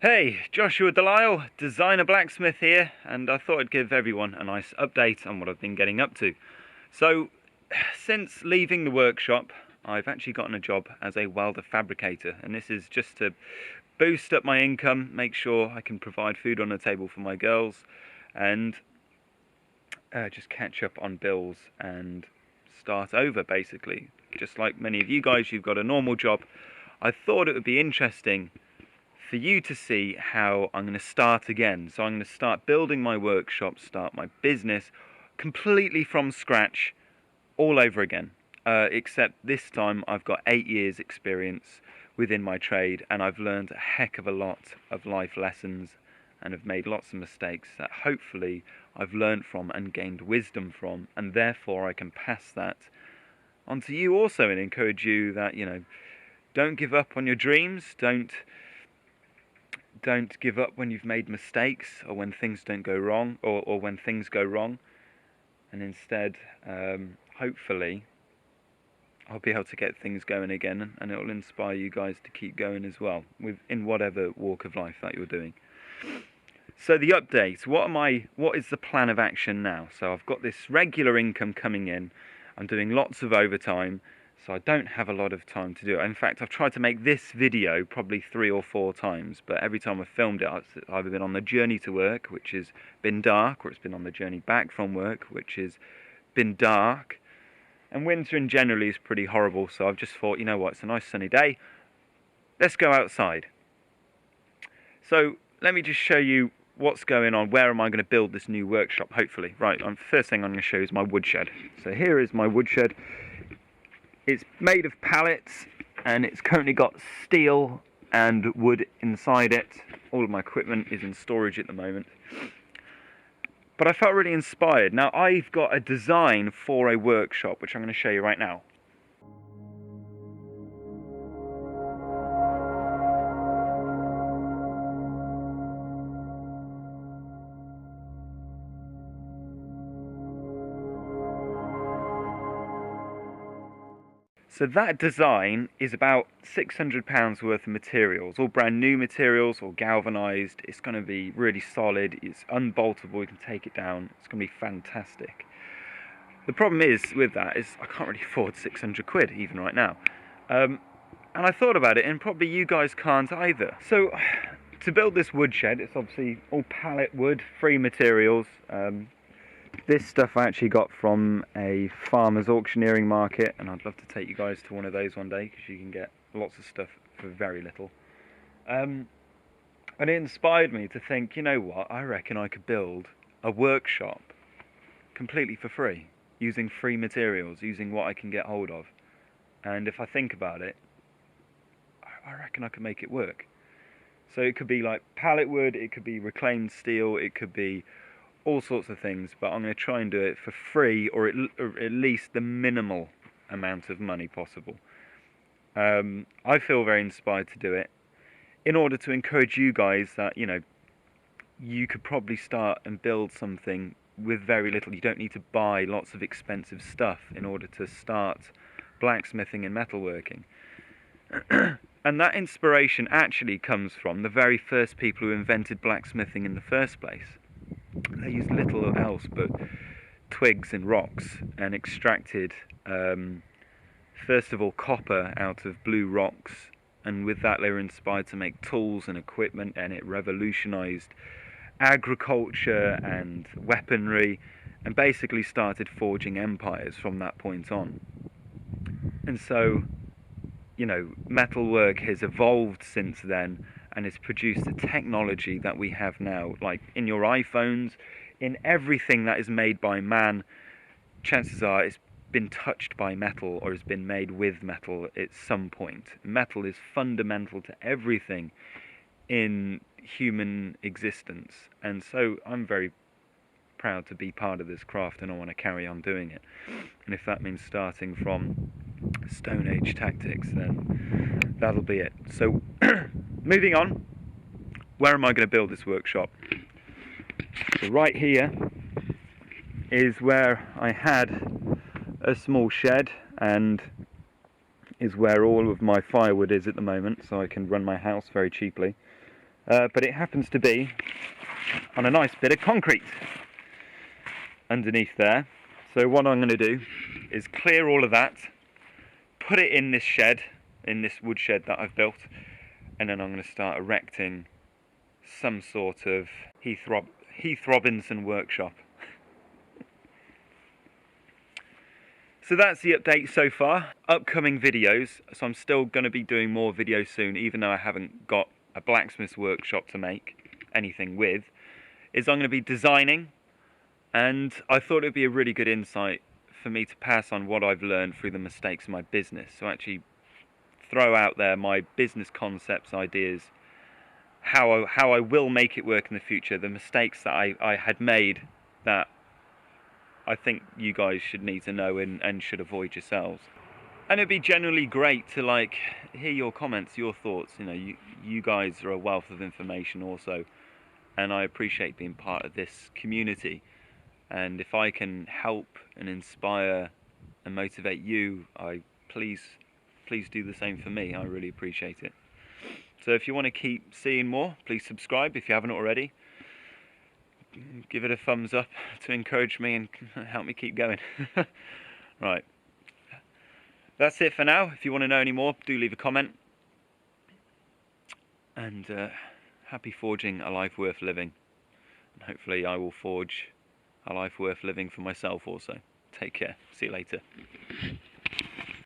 Hey, Joshua the Lisle, designer blacksmith here, and I thought I'd give everyone a nice update on what I've been getting up to. So, since leaving the workshop, I've actually gotten a job as a welder fabricator, and this is just to boost up my income, make sure I can provide food on the table for my girls, and just catch up on bills and start over, basically. Just like many of you guys, you've got a normal job. I thought it would be interesting for you to see how I'm going to start again. So I'm going to start building my workshop, start my business completely from scratch all over again. Except this time I've got 8 years experience within my trade, and I've learned a heck of a lot of life lessons and have made lots of mistakes that hopefully I've learned from and gained wisdom from, and therefore I can pass that on to you also and encourage you that, don't give up on your dreams, don't give up when you've made mistakes or when things don't go wrong, or when things go wrong, and instead hopefully I'll be able to get things going again, and it will inspire you guys to keep going as well in whatever walk of life that you're doing. So the update, what is the plan of action now? So I've got this regular income coming in, I'm doing lots of overtime, so I don't have a lot of time to do it. In fact, I've tried to make this video probably 3 or 4 times, but every time I've filmed it, it's either been on the journey to work, which has been dark, or it's been on the journey back from work, which has been dark. And winter in generally is pretty horrible, so I've just thought, you know what, it's a nice sunny day, let's go outside. So let me just show you what's going on. Where am I going to build this new workshop, hopefully? Right, first thing I'm going to show you is my woodshed. So here is my woodshed. It's made of pallets, and it's currently got steel and wood inside it. All of my equipment is in storage at the moment. But I felt really inspired. Now I've got a design for a workshop, which I'm going to show you right now. So that design is about £600 worth of materials, all brand new materials, all galvanised. It's going to be really solid, it's unboltable, you can take it down, it's going to be fantastic. The problem is with that is I can't really afford 600 quid even right now. And I thought about it, and probably you guys can't either. So to build this woodshed, it's obviously all pallet wood, free materials. This stuff I actually got from a farmer's auctioneering market, and I'd love to take you guys to one of those one day, because you can get lots of stuff for very little. And it inspired me to think, you know what, I reckon I could build a workshop completely for free, using free materials, using what I can get hold of. And if I think about it, I reckon I could make it work. So it could be like pallet wood, it could be reclaimed steel, it could be all sorts of things, but I'm going to try and do it for free, or at least the minimal amount of money possible. I feel very inspired to do it in order to encourage you guys that, you could probably start and build something with very little. You don't need to buy lots of expensive stuff in order to start blacksmithing and metalworking. And that inspiration actually comes from the very first people who invented blacksmithing in the first place. They used little else but twigs and rocks, and extracted first of all copper out of blue rocks, and with that they were inspired to make tools and equipment, and it revolutionized agriculture and weaponry, and basically started forging empires from that point on. And so, metalwork has evolved since then, and it's produced the technology that we have now, like in your iPhones, in everything that is made by man. Chances are it's been touched by metal or has been made with metal at some point. Metal is fundamental to everything in human existence, and so I'm very proud to be part of this craft, and I want to carry on doing it. And if that means starting from Stone Age tactics, then that'll be it. So moving on, where am I going to build this workshop? So right here is where I had a small shed, and is where all of my firewood is at the moment, so I can run my house very cheaply. but it happens to be on a nice bit of concrete underneath there. So what I'm going to do is clear all of that, put it in this shed, in this wood shed that I've built, and then I'm going to start erecting some sort of Heath Robinson workshop. So that's the update so far. Upcoming videos, so I'm still going to be doing more videos soon, even though I haven't got a blacksmith's workshop to make anything with, is I'm going to be designing, and I thought it would be a really good insight for me to pass on what I've learned through the mistakes of my business. So actually throw out there my business concepts, ideas, how I will make it work in the future, the mistakes that I had made that I think you guys should need to know and should avoid yourselves. And it'd be genuinely great to like hear your comments, your thoughts. You know, you guys are a wealth of information also, and I appreciate being part of this community. And if I can help and inspire and motivate you, please do the same for me. I really appreciate it. So if you want to keep seeing more, please subscribe if you haven't already. Give it a thumbs up to encourage me and help me keep going. Right. That's it for now. If you want to know any more, do leave a comment. And happy forging a life worth living. And hopefully I will forge a life worth living for myself also. Take care. See you later.